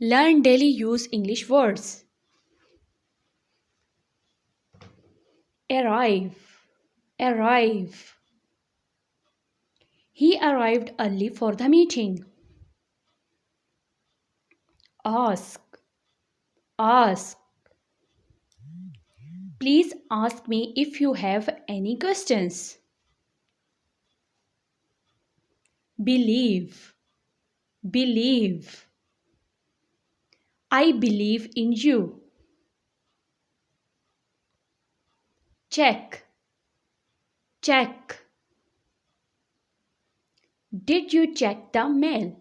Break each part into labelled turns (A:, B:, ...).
A: Learn daily use English words. Arrive, arrive. He arrived early for the meeting. Ask, ask. Please ask me if you have any questions. Believe, believe. I believe in you. Check, check. Did you check the mail?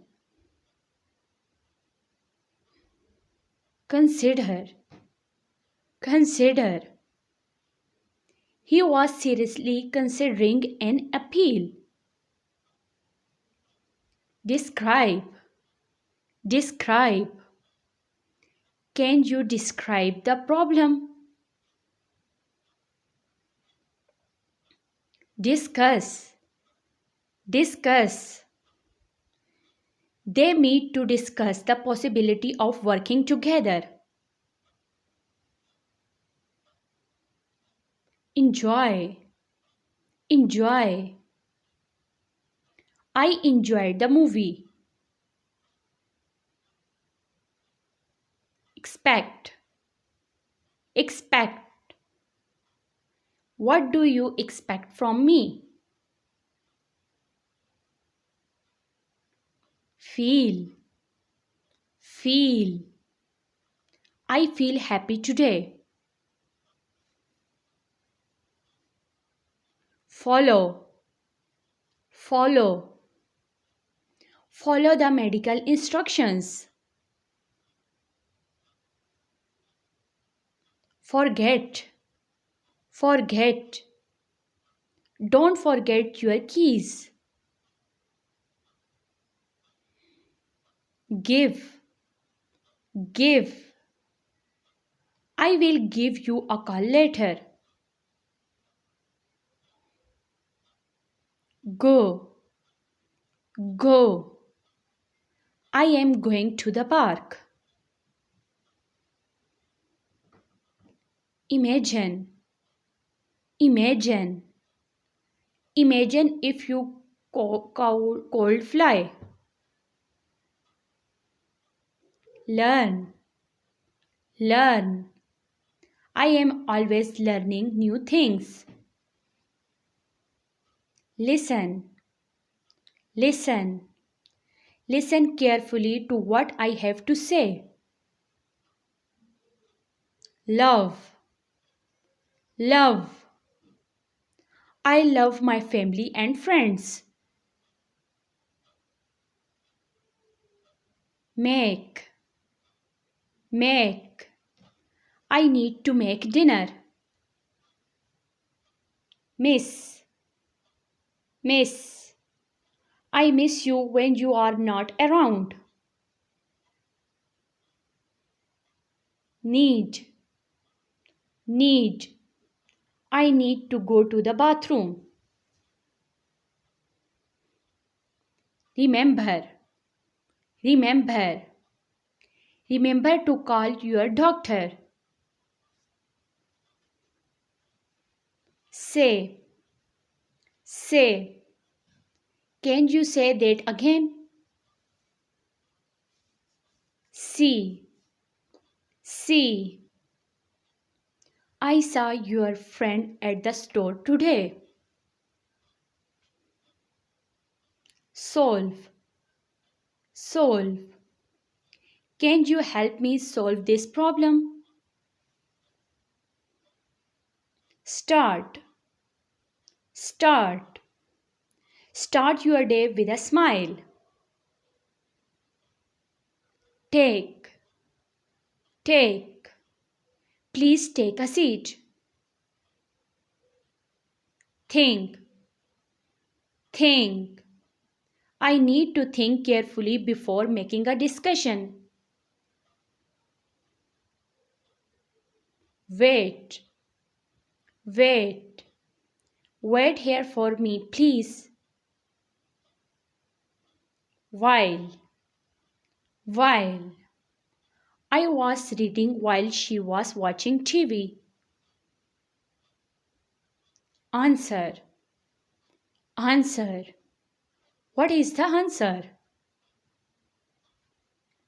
A: Consider, consider. He was seriously considering an appeal. Describe, describe. Can you describe the problem? Discuss, discuss. They meet to discuss the possibility of working together. Enjoy, enjoy. I enjoyed the movie. Expect, expect. What do you expect from me? Feel, feel. I feel happy today. Follow, follow. Follow the medical instructions. Forget, forget. Don't forget your keys. Give, give. I will give you a call later. Go, go. I am going to the park. Imagine, imagine. Imagine if you cold fly. Learn, learn. I am always learning new things. Listen, listen. Listen carefully to what I have to say. Love, love. I love my family and friends. Make, make. I need to make dinner. Miss, miss. I miss you when you are not around. Need, need. I need to go to the bathroom. Remember, remember. Remember to call your doctor. Say, say. Can you say that again? See, see. I saw your friend at the store today. Solve, solve. Can you help me solve this problem? Start, start. Start your day with a smile. Take, take. Please take a seat. Think, think. I need to think carefully before making a discussion. Wait, wait. Wait here for me, please. While, while. I was reading while she was watching TV. Answer. Answer. What is the answer?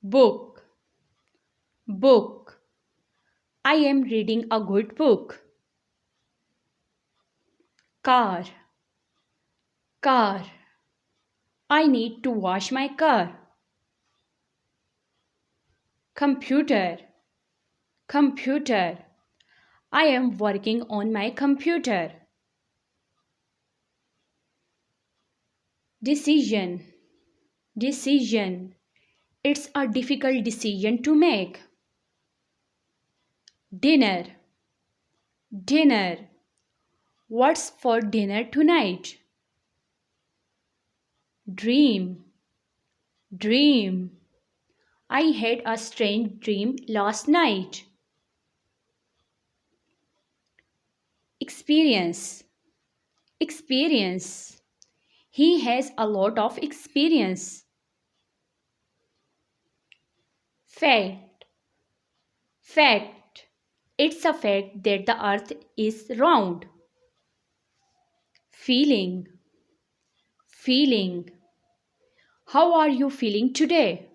A: Book. Book. I am reading a good book. Car. Car. I need to wash my car. Computer. Computer. I am working on my computer. Decision. Decision. It's a difficult decision to make. Dinner. Dinner. What's for dinner tonight? Dream. Dream. I had a strange dream last night. Experience. Experience. He has a lot of experience. Fact. Fact. It's a fact that the earth is round. Feeling. Feeling. How are you feeling today?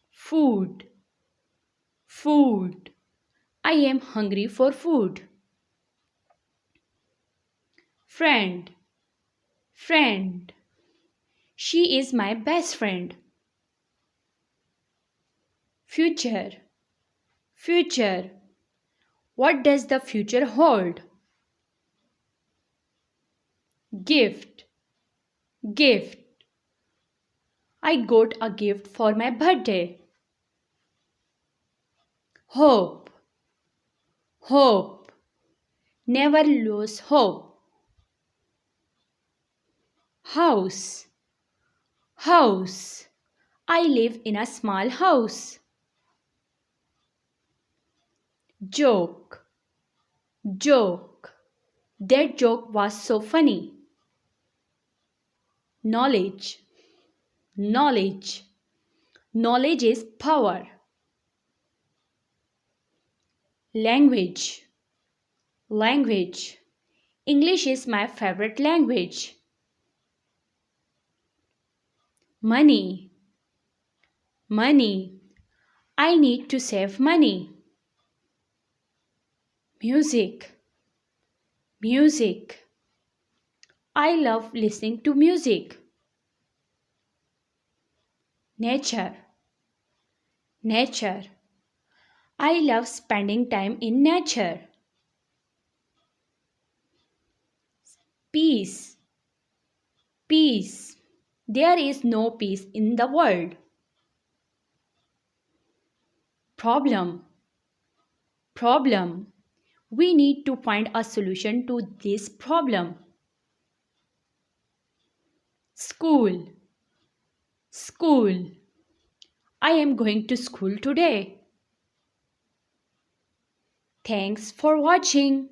A: Food. Food. I am hungry for food. Friend. Friend. She is my best friend. Future. Future. What does the future hold? Gift. Gift. I got a gift for my birthday. Hope. Hope. Never lose hope. House. House. I live in a small house. Joke. Joke. That joke was so funny. Knowledge. Knowledge. Knowledge is power. Language. Language. English is my favorite language. Money. Money. I need to save money. Music. Music. I love listening to music. Nature. Nature. I love spending time in nature. Peace. Peace. There is no peace in the world. Problem. Problem. We need to find a solution to this problem. School. School. I am going to school today. Thanks for watching.